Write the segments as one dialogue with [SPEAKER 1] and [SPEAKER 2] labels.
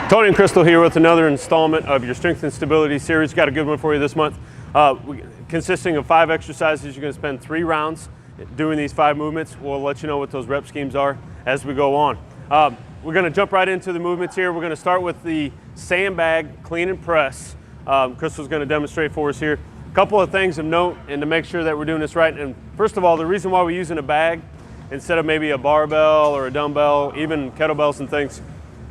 [SPEAKER 1] Tony and Crystal here with another installment of your Strength and Stability series. Got a good one for you this month. Consisting of 5 exercises. You're going to spend 3 rounds doing these 5 movements. We'll let you know what those rep schemes are as we go on. We're going to jump right into the movements here. We're going to start with the sandbag clean and press. Crystal's going to demonstrate for us here. A couple of things of note and to make sure that we're doing this right. And first of all, the reason why we're using a bag instead of maybe a barbell or a dumbbell, even kettlebells and things,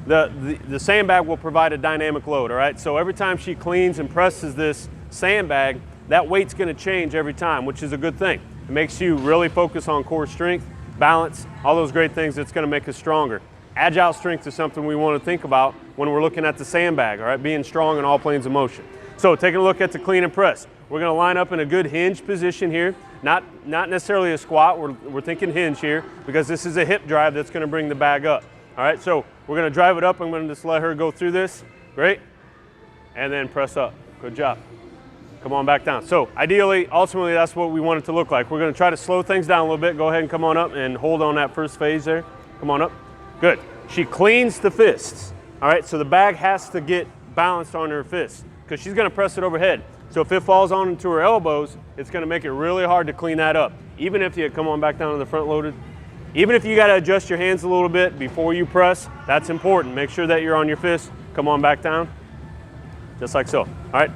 [SPEAKER 1] the sandbag will provide a dynamic load, all right? So every time she cleans and presses this sandbag, that weight's gonna change every time, which is a good thing. It makes you really focus on core strength, balance, all those great things that's gonna make us stronger. Agile strength is something we wanna think about when we're looking at the sandbag, all right? Being strong in all planes of motion. So taking a look at the clean and press. We're gonna line up in a good hinge position here. Not necessarily a squat, we're thinking hinge here because this is a hip drive that's gonna bring the bag up. All right, so we're gonna drive it up. I'm gonna just let her go through this. Great. And then press up. Good job. Come on back down. So ideally, ultimately, that's what we want it to look like. We're gonna try to slow things down a little bit. Go ahead and come on up and hold on that first phase there. Come on up. Good. She cleans the fists. All right, so the bag has to get balanced on her fists because she's gonna press it overhead. So if it falls on into her elbows, it's gonna make it really hard to clean that up. Even if you come on back down to the front loaded. Even if you got to adjust your hands a little bit before you press, that's important. Make sure that you're on your fist. Come on back down, just like so. All right,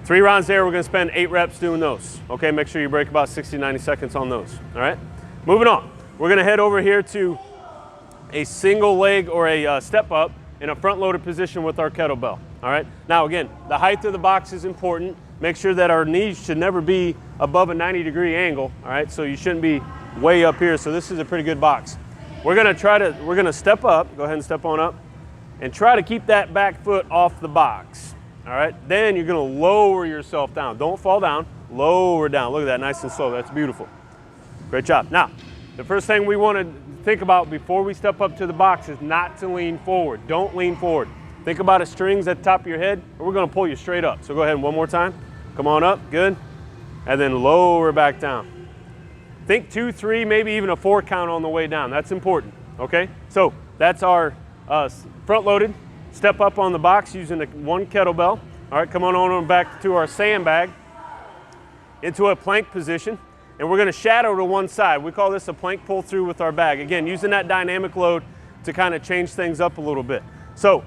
[SPEAKER 1] 3 rounds there. We're going to spend 8 reps doing those. Okay, make sure you break about 60, 90 seconds on those. All right, moving on. We're going to head over here to a single leg or a step up in a front loaded position with our kettlebell. All right, now again, the height of the box is important. Make sure that our knees should never be above a 90-degree angle. All right, so you shouldn't be way up here, so this is a pretty good box. We're gonna step up, go ahead and step on up, and try to keep that back foot off the box. All right, then you're gonna lower yourself down. Don't fall down, lower down. Look at that, nice and slow, that's beautiful. Great job. Now, the first thing we wanna think about before we step up to the box is not to lean forward. Don't lean forward. Think about a strings at the top of your head, and we're gonna pull you straight up. So go ahead one more time. Come on up, good. And then lower back down. Think 2, 3, maybe even a 4 count on the way down. That's important, okay? So that's our front-loaded step up on the box using one kettlebell. All right, come on back to our sandbag into a plank position, and we're gonna shadow to one side. We call this a plank pull-through with our bag. Again, using that dynamic load to kind of change things up a little bit. So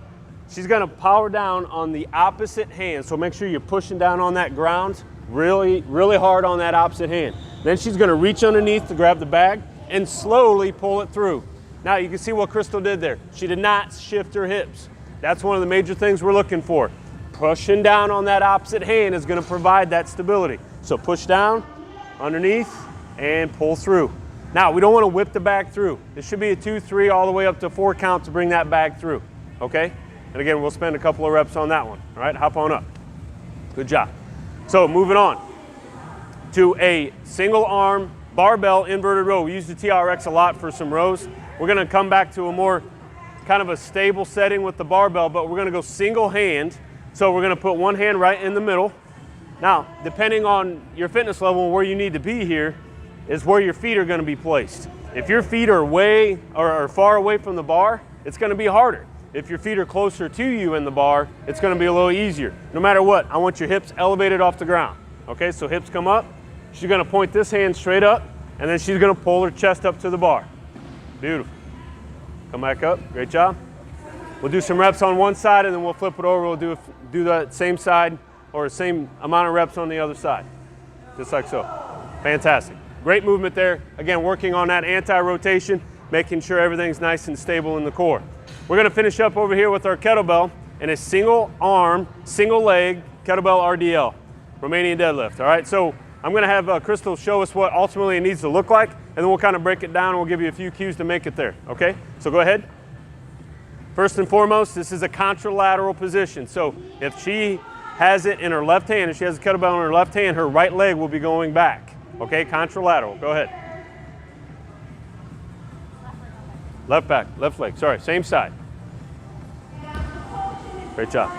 [SPEAKER 1] she's gonna power down on the opposite hand, so make sure you're pushing down on that ground really, really hard on that opposite hand. Then she's gonna reach underneath to grab the bag and slowly pull it through. Now you can see what Crystal did there. She did not shift her hips. That's one of the major things we're looking for. Pushing down on that opposite hand is gonna provide that stability. So push down, underneath, and pull through. Now we don't wanna whip the bag through. It should be a 2, 3, all the way up to 4 count to bring that bag through, okay? And again, we'll spend a couple of reps on that one. All right, hop on up. Good job. So moving on to a single arm barbell inverted row. We use the TRX a lot for some rows. We're gonna come back to a more kind of a stable setting with the barbell, but we're gonna go single hand. So we're gonna put one hand right in the middle. Now, depending on your fitness level and where you need to be here is where your feet are gonna be placed. If your feet are way or far away from the bar, it's gonna be harder. If your feet are closer to you in the bar, it's gonna be a little easier. No matter what, I want your hips elevated off the ground. Okay, so hips come up. She's gonna point this hand straight up, and then she's gonna pull her chest up to the bar. Beautiful. Come back up, great job. We'll do some reps on one side, and then we'll flip it over. We'll do that same side, or the same amount of reps on the other side. Just like so. Fantastic. Great movement there. Again, working on that anti-rotation, making sure everything's nice and stable in the core. We're gonna finish up over here with our kettlebell and a single arm, single leg kettlebell RDL, Romanian deadlift, all right? So I'm gonna have Crystal show us what ultimately it needs to look like, and then we'll kind of break it down and we'll give you a few cues to make it there, okay? So go ahead. First and foremost, this is a contralateral position. So if she has it in her left hand, if she has a kettlebell in her left hand, her right leg will be going back, okay? Contralateral, go ahead. Left back, left leg, sorry, same side. Great job.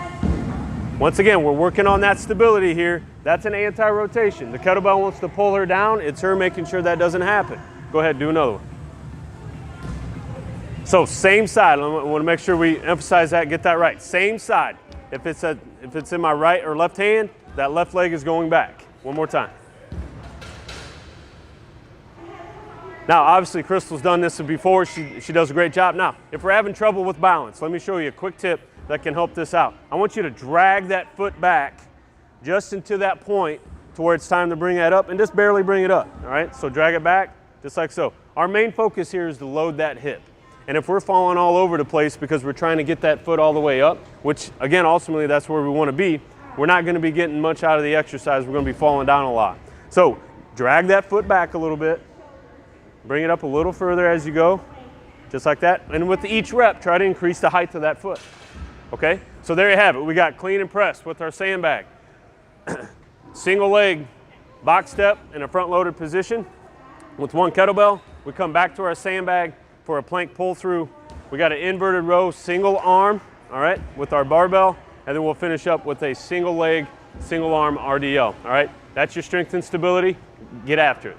[SPEAKER 1] Once again, we're working on that stability here. That's an anti-rotation. The kettlebell wants to pull her down. It's her making sure that doesn't happen. Go ahead, do another one. So same side. I want to make sure we emphasize that, get that right. Same side. If it's in my right or left hand, that left leg is going back. One more time. Now, obviously, Crystal's done this before. She does a great job. Now, if we're having trouble with balance, let me show you a quick tip that can help this out. I want you to drag that foot back just into that point to where it's time to bring that up, and just barely bring it up, all right? So drag it back, just like so. Our main focus here is to load that hip. And if we're falling all over the place because we're trying to get that foot all the way up, which, again, ultimately that's where we want to be, we're not going to be getting much out of the exercise. We're going to be falling down a lot. So drag that foot back a little bit. Bring it up a little further as you go, just like that. And with each rep, try to increase the height of that foot. Okay? So there you have it. We got clean and press with our sandbag. Single leg box step in a front loaded position with one kettlebell. We come back to our sandbag for a plank pull through. We got an inverted row, single arm, all right, with our barbell. And then we'll finish up with a single leg, single arm RDL, all right? That's your strength and stability. Get after it.